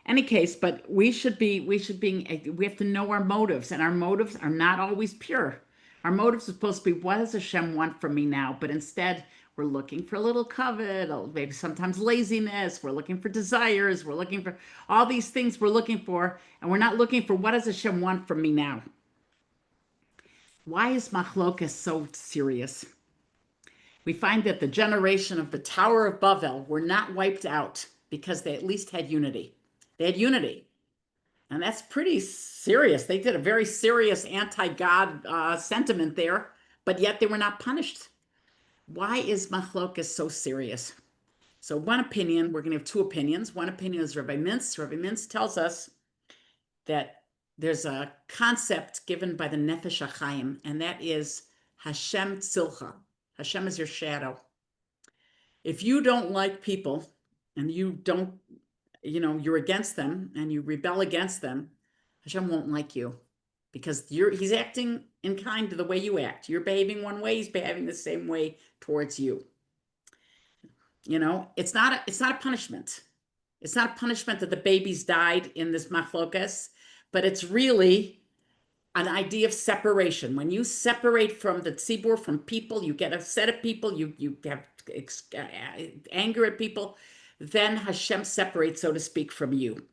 Any case, but we have to know our motives, and our motives are not always pure. Our motives are supposed to be, what does Hashem want from me now? But instead, we're looking for a little covet, maybe sometimes laziness. We're looking for desires. We're looking for all these things we're looking for, and we're not looking for, what does Hashem want from me now? Why is machlokas so serious? We find that the generation of the Tower of Babel were not wiped out because they at least had unity. They had unity. And that's pretty serious. They did a very serious anti-God sentiment there. but yet they were not punished. Why is machlokas so serious? So one opinion, we're going to have two opinions. One opinion is Rabbi Mintz. Rabbi Mintz tells us that there's a concept given by the Nefesh HaChaim, and that is Hashem Tzilcha. Hashem is your shadow. If you don't like people and you don't, you're against them and you rebel against them, Hashem won't like you because he's acting in kind to the way you act. You're behaving one way, he's behaving the same way towards you. It's not a punishment. It's not a punishment that the babies died in this machlokas, but it's really an idea of separation. When you separate from the tzibur, from people, you get upset at people, you have anger at people, then Hashem separates, so to speak, from you.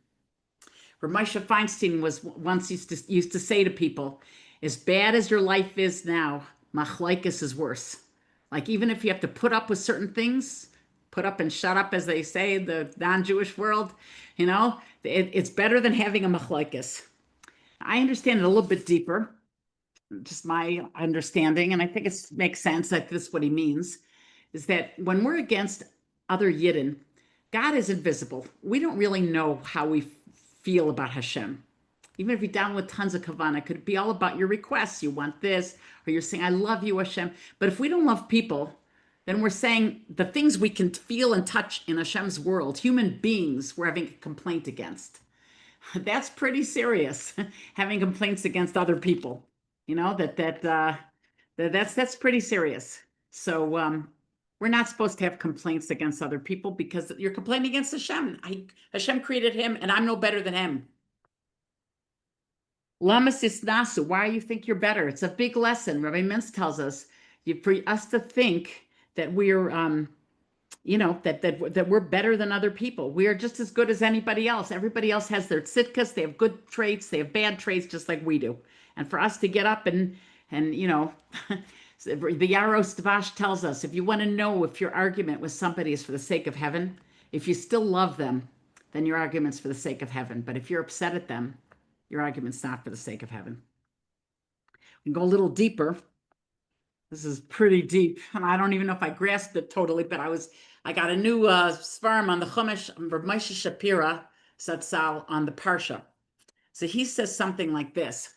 Ramesha Feinstein was once used to say to people, as bad as your life is now, machlokes is worse. Like even if you have to put up with certain things, put up and shut up, as they say in the non-Jewish world, it's better than having a machlokes. I understand it a little bit deeper, just my understanding, and I think it makes sense that this is what he means, is that when we're against other Yidden, God is invisible. We don't really know how we feel about Hashem. Even if you're down with tons of kavanah, it could be all about your requests. You want this, or you're saying, I love you, Hashem. But if we don't love people, then we're saying the things we can feel and touch in Hashem's world, human beings, we're having a complaint against. That's pretty serious, having complaints against other people. That's pretty serious. So we're not supposed to have complaints against other people because you're complaining against Hashem. Hashem created him, and I'm no better than him. Lama sisnasu, why you think you're better? It's a big lesson. Rabbi Mintz tells us for us to think that we're that we're better than other people. We are just as good as anybody else. Everybody else has their tzidkas, they have good traits, they have bad traits, just like we do. And for us to get up and the Yaros Dvash tells us, if you want to know if your argument with somebody is for the sake of heaven, if you still love them, then your argument's for the sake of heaven. But if you're upset at them, your argument's not for the sake of heaven. We can go a little deeper. This is pretty deep, and I don't even know if I grasped it totally, but I got a new svarim on the Chumash, Rav Moshe Shapira Zatzal on the Parsha. So he says something like this.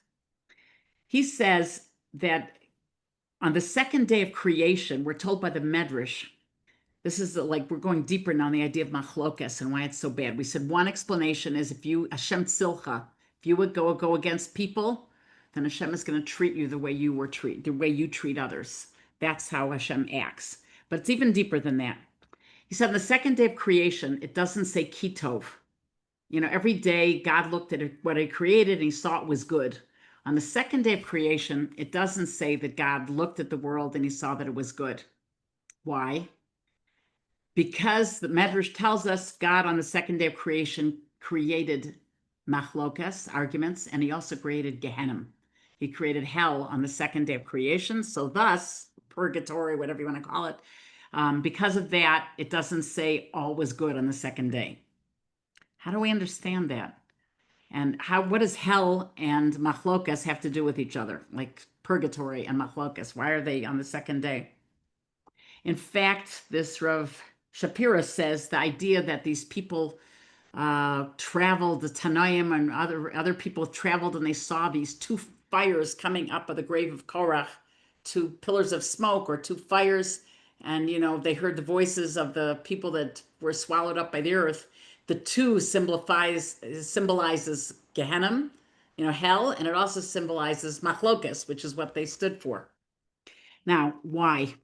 He says that on the second day of creation, we're told by the Medrash, this is like we're going deeper now on the idea of machlokas and why it's so bad. We said one explanation is if you, Hashem Tzilcha, if you would go against people, then Hashem is going to treat you the way you treat others. That's how Hashem acts. But it's even deeper than that. He said on the second day of creation, it doesn't say kitov. Every day God looked at what he created and he saw it was good. On the second day of creation, it doesn't say that God looked at the world and he saw that it was good. Why? Because the Medrash tells us God on the second day of creation created machlokas, arguments, and he also created Gehenna. He created hell on the second day of creation. So thus, purgatory, whatever you want to call it, because of that, it doesn't say all was good on the second day. How do we understand that? And what does hell and machlokas have to do with each other? Like purgatory and machlokas, why are they on the second day? In fact, this Rav Shapira says the idea that these people traveled, the Tanaim and other people traveled and they saw these two fires coming up of the grave of Korach, two pillars of smoke or two fires, and they heard the voices of the people that were swallowed up by the earth. The two symbolizes Gehenna, hell, and it also symbolizes machlokas, which is what they stood for. Now, why?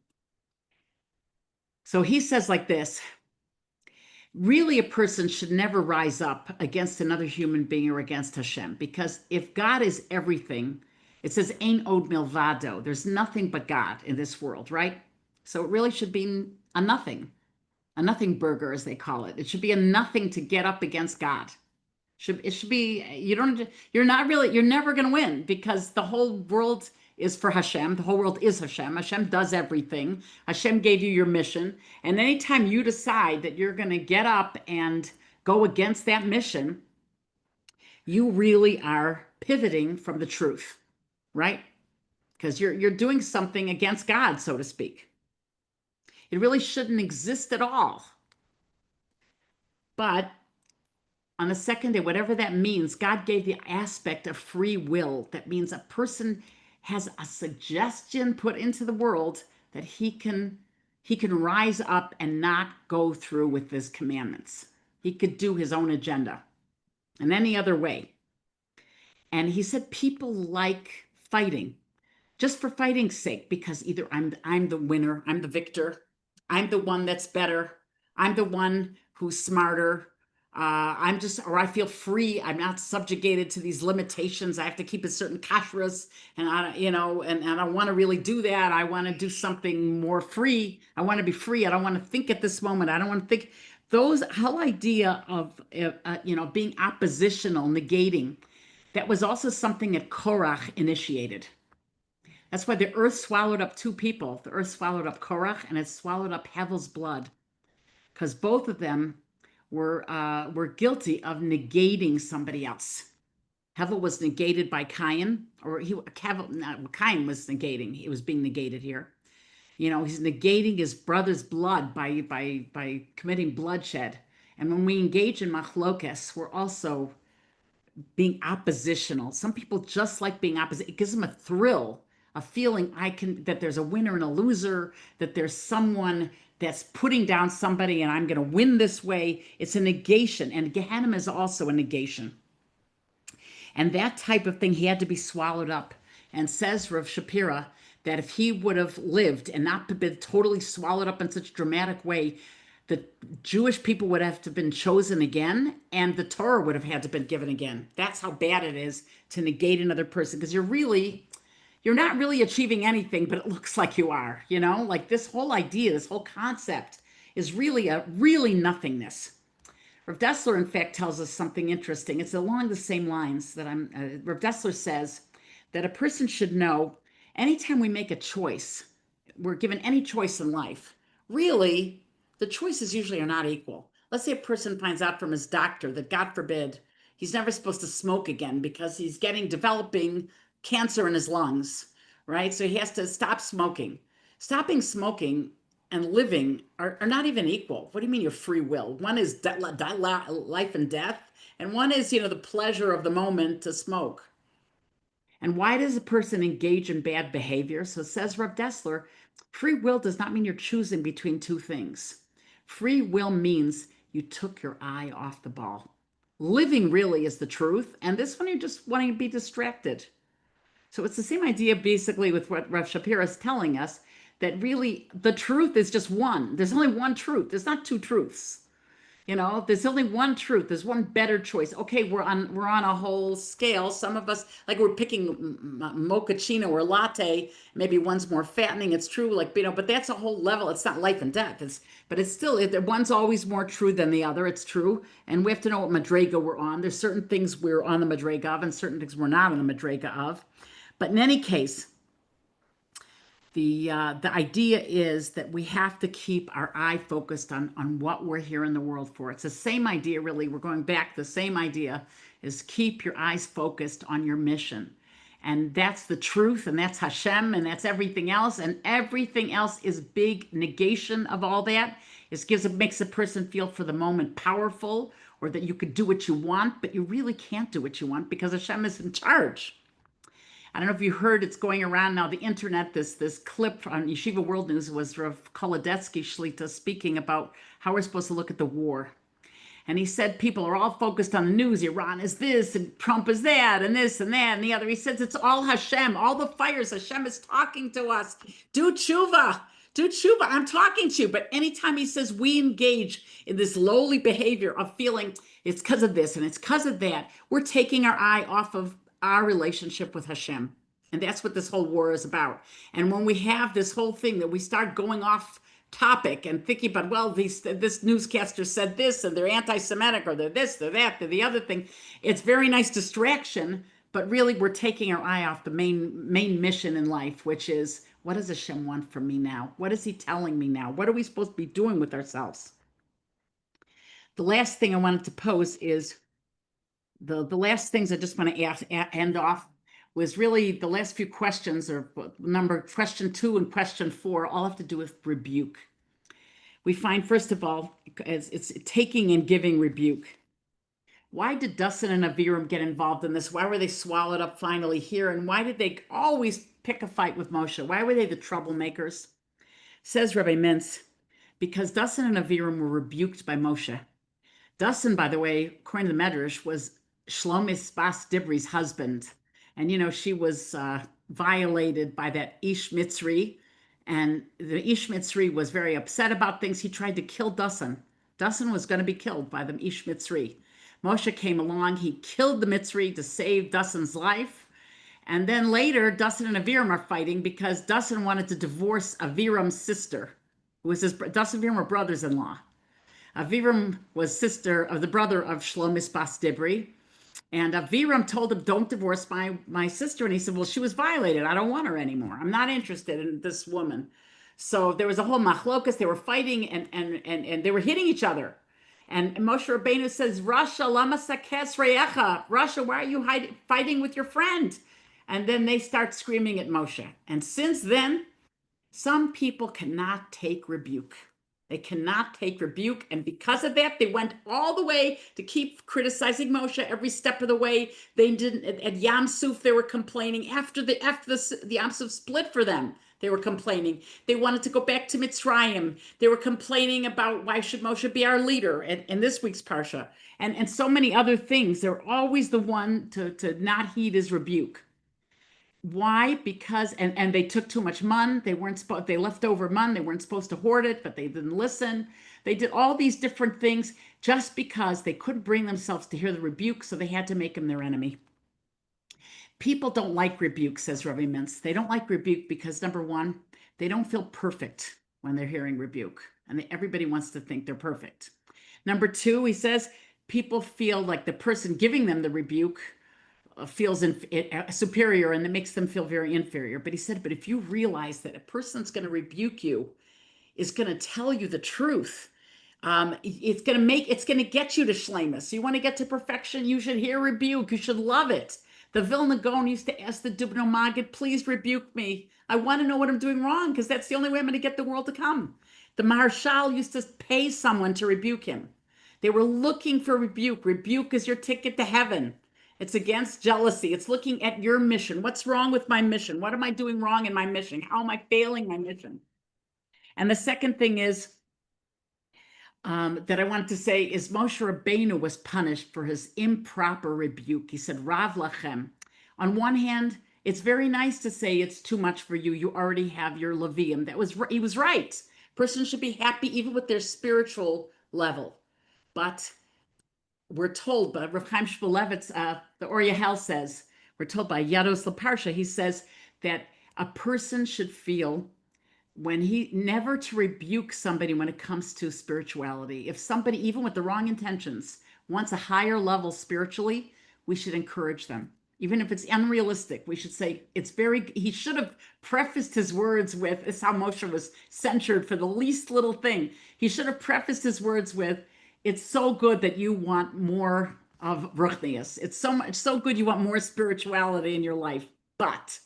So he says like this, really a person should never rise up against another human being or against Hashem, because if God is everything, it says, Ein od milvado, there's nothing but God in this world, right? So it really should be a nothing burger, as they call it. It should be a nothing to get up against God. It should be, you're never going to win, because the whole world is for Hashem. The whole world is Hashem. Hashem does everything. Hashem gave you your mission. And anytime you decide that you're going to get up and go against that mission, you really are pivoting from the truth, right? because you're doing something against God, so to speak. It really shouldn't exist at all. But on the second day, whatever that means, God gave the aspect of free will. That means a person has a suggestion put into the world that he can rise up and not go through with his commandments. He could do his own agenda in any other way. And he said people like fighting just for fighting's sake, because either I'm the winner, I'm the victor, I'm the one that's better, I'm the one who's smarter. I'm just, or I feel free. I'm not subjugated to these limitations. I have to keep a certain kashrus, and I want to really do that. I want to do something more free. I want to be free. I don't want to think at this moment. I don't want to think. Those whole idea of being oppositional, negating, that was also something that Korach initiated. That's why the earth swallowed up two people. The earth swallowed up Korach, and it swallowed up Havel's blood, because both of them were guilty of negating somebody else. Hevel was negated by Cain, or Cain was negating. He was being negated here. He's negating his brother's blood by committing bloodshed. And when we engage in machlokes, we're also being oppositional. Some people just like being opposite. It gives them a thrill, a feeling that there's a winner and a loser, that there's someone that's putting down somebody and I'm going to win this way. It's a negation. And Gehenna is also a negation. And that type of thing, he had to be swallowed up. And says Rav Shapira that if he would have lived and not been totally swallowed up in such a dramatic way, the Jewish people would have to have been chosen again, and the Torah would have had to have been given again. That's how bad it is to negate another person, because you're not really achieving anything, but it looks like you are. Like this whole idea, this whole concept is really nothingness. Rav Dessler, in fact, tells us something interesting. It's along the same lines that Rav Dessler says that a person should know anytime we make a choice, we're given any choice in life, really, the choices usually are not equal. Let's say a person finds out from his doctor that, God forbid, he's never supposed to smoke again because he's developing cancer in his lungs, right? So he has to stop smoking. Stopping smoking and living are not even equal. What do you mean your free will? One is life and death, and one is, the pleasure of the moment to smoke. And why does a person engage in bad behavior? So says Rav Dessler, free will does not mean you're choosing between two things. Free will means you took your eye off the ball. Living really is the truth, and this one you're just wanting to be distracted. So it's the same idea basically with what Rav Shapira is telling us, that really the truth is just one. There's only one truth. There's not two truths. There's only one truth. There's one better choice. Okay, we're on a whole scale. Some of us, like, we're picking mochaccino or latte. Maybe one's more fattening. It's true, but that's a whole level. It's not life and death. But it's still, one's always more true than the other. It's true, and we have to know what madrega we're on. There's certain things we're on the madrega of, and certain things we're not on the madrega of. But in any case, the idea is that we have to keep our eye focused on what we're here in the world for. It's the same idea, really. We're going back. The same idea is keep your eyes focused on your mission. And that's the truth, and that's Hashem, and that's everything else. And everything else is big negation of all that. It makes a person feel for the moment powerful, or that you could do what you want, but you really can't do what you want because Hashem is in charge. I don't know if you heard, it's going around now, the internet, this clip on Yeshiva World News was Rav Kolodetsky Shlita speaking about how we're supposed to look at the war. And he said people are all focused on the news. Iran is this, and Trump is that, and this, and that, and the other. He says it's all Hashem, all the fires. Hashem is talking to us. Do tshuva. Do tshuva. I'm talking to you. But anytime he says we engage in this lowly behavior of feeling it's because of this and it's because of that, we're taking our eye off of our relationship with Hashem. And that's what this whole war is about. And when we have this whole thing that we start going off topic and thinking about, well, this newscaster said this, and they're anti-Semitic, or they're this, they're that, they're the other thing, it's very nice distraction, but really we're taking our eye off the main mission in life, which is, what does Hashem want from me now? What is he telling me now? What are we supposed to be doing with ourselves? The last thing I wanted to pose is, the last things I just want to end off was really the last few questions, or question 2 and question 4, all have to do with rebuke. We find, first of all, it's taking and giving rebuke. Why did Dasan and Aviram get involved in this? Why were they swallowed up finally here? And why did they always pick a fight with Moshe? Why were they the troublemakers? Says Rabbi Mintz, because Dasan and Aviram were rebuked by Moshe. Dasan, by the way, according to the Medrash, was Shlomis Bas Dibri's husband. And, she was violated by that Ish Mitzri. And the Ish Mitzri was very upset about things. He tried to kill Dasan. Dasan was going to be killed by the Ish Mitzri. Moshe came along. He killed the Mitzri to save Dasan's life. And then later, Dasan and Aviram are fighting because Dasan wanted to divorce Aviram's sister, who was Dasan and Aviram were brothers-in-law. Aviram was sister of the brother of Shlomis Bas Dibri. And Aviram told him, don't divorce my sister. And he said, well, she was violated. I don't want her anymore. I'm not interested in this woman. So there was a whole machlokas. They were fighting and they were hitting each other. And Moshe Rabbeinu says, Rasha, lama sakes reyecha. Rasha, why are you fighting with your friend? And then they start screaming at Moshe. And since then, some people cannot take rebuke. They cannot take rebuke. And because of that, they went all the way to keep criticizing Moshe every step of the way. They didn't, at Yam Suf, they were complaining. After the Yam Suf split for them, they were complaining. They wanted to go back to Mitzrayim. They were complaining about why should Moshe be our leader in this week's Parsha. And so many other things. They're always the one to not heed his rebuke. Why? Because, and they took too much mun. They left over mun. They weren't supposed to hoard it, but they didn't listen. They did all these different things just because they couldn't bring themselves to hear the rebuke, so they had to make him their enemy. People don't like rebuke, says Rabbi Mintz. They don't like rebuke because, number one, they don't feel perfect when they're hearing rebuke. And everybody wants to think they're perfect. Number two, he says, people feel like the person giving them the rebuke feels superior, and it makes them feel very inferior. But he said, but if you realize that a person's going to rebuke you, is going to tell you the truth, it's going to get you to shlemus. You want to get to perfection, you should hear rebuke. You should love it. The Vilna Gaon used to ask the Dubno Maggid, please rebuke me. I want to know what I'm doing wrong, because that's the only way I'm going to get the world to come. The Maharshal used to pay someone to rebuke him. They were looking for rebuke. Rebuke is your ticket to heaven. It's against jealousy. It's looking at your mission. What's wrong with my mission? What am I doing wrong in my mission? How am I failing my mission? And the second thing is that I wanted to say is Moshe Rabbeinu was punished for his improper rebuke. He said, Rav lachem. On one hand, it's very nice to say it's too much for you. You already have your Levium. He was right. Person should be happy even with their spiritual level. But we're told by Rav Chaim Shmulevitz, the Or Yahel says, we're told by Yados Laparsha, he says that a person should feel never to rebuke somebody when it comes to spirituality. If somebody, even with the wrong intentions, wants a higher level spiritually, we should encourage them. Even if it's unrealistic, we should say he should have prefaced his words with, this is how Moshe was censured for the least little thing. He should have prefaced his words with, it's so good that you want more of ruchnius. It's so good you want more spirituality in your life. But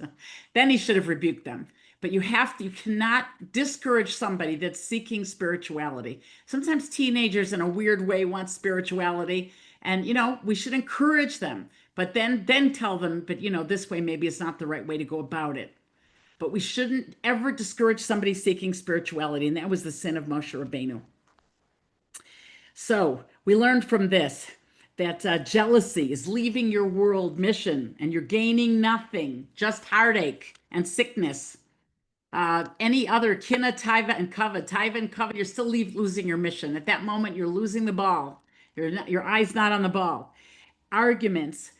then he should have rebuked them. But you cannot discourage somebody that's seeking spirituality. Sometimes teenagers in a weird way want spirituality, and we should encourage them, but then tell them, but this way maybe it's not the right way to go about it. But we shouldn't ever discourage somebody seeking spirituality, and that was the sin of Moshe Rabbeinu. So we learned from this that jealousy is leaving your world mission, and you're gaining nothing, just heartache and sickness. Any other kina, taiva, and kavod, you're still losing your mission. At that moment, you're losing the ball. Your eye's not on the ball. Arguments.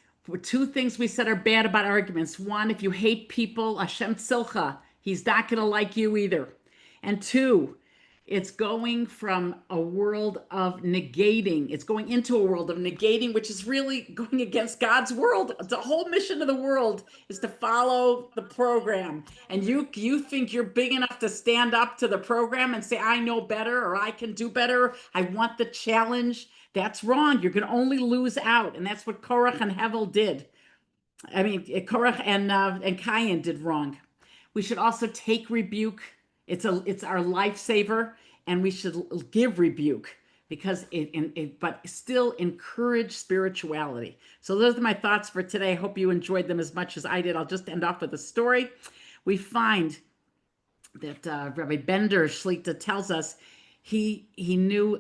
Two things we said are bad about arguments. One, if you hate people, Hashem tzilcha, he's not going to like you either. And two, it's going from a world of negating. It's going into a world of negating, which is really going against God's world. The whole mission of the world is to follow the program. And you think you're big enough to stand up to the program and say, I know better, or I can do better. I want the challenge. That's wrong. You're going to only lose out. And that's what Korach and Hevel did. I mean, Korach and Cain did wrong. We should also take rebuke. It's our lifesaver, and we should give rebuke because but still encourage spirituality. So those are my thoughts for today. I hope you enjoyed them as much as I did. I'll just end off with a story. We find that Rabbi Bender Shlita tells us he knew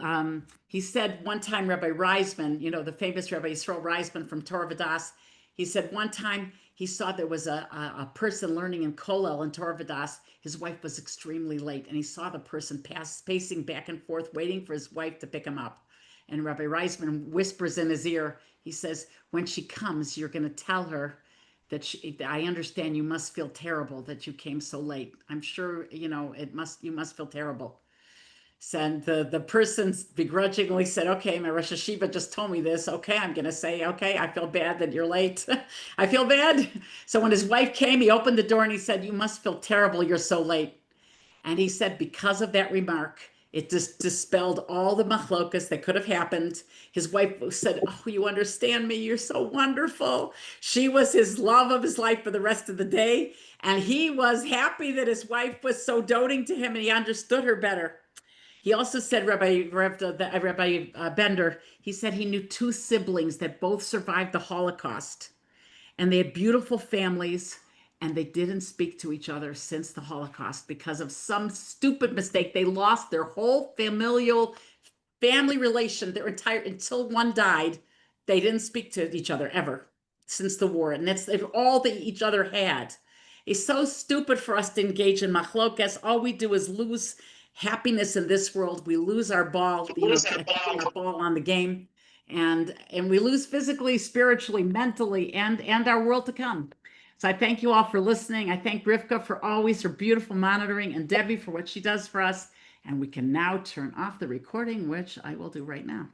he said one time Rabbi Reisman, you know, the famous Rabbi Yisrael Reisman from Torah Vadas, he said one time he saw there was a person learning in Kollel in Torah Vadas. His wife was extremely late, and he saw the person pacing back and forth, waiting for his wife to pick him up. And Rabbi Reisman whispers in his ear, he says, when she comes, you're going to tell her that I understand you must feel terrible that you came so late. I'm sure, you know, you must feel terrible. And the person begrudgingly said, okay, my Rosh Hashiva just told me this. Okay, I'm going to say, okay, I feel bad that you're late. I feel bad. So when his wife came, he opened the door and he said, you must feel terrible. You're so late. And he said, because of that remark, it just dispelled all the machlokas that could have happened. His wife said, oh, you understand me. You're so wonderful. She was his love of his life for the rest of the day. And he was happy that his wife was so doting to him and he understood her better. He also said, Rabbi Bender, he said he knew two siblings that both survived the Holocaust, and they had beautiful families, and they didn't speak to each other since the Holocaust because of some stupid mistake. They lost their whole family relation, their entire, until one died. They didn't speak to each other ever since the war, and that's all that each other had. It's so stupid for us to engage in machlokas. All we do is lose happiness in this world. We lose our ball, you know, keeping our ball on the game, and we lose physically, spiritually, mentally, and our world to come. So I thank you all for listening. I thank Rivka for always her beautiful monitoring, and Debbie for what she does for us. And we can now turn off the recording, which I will do right now.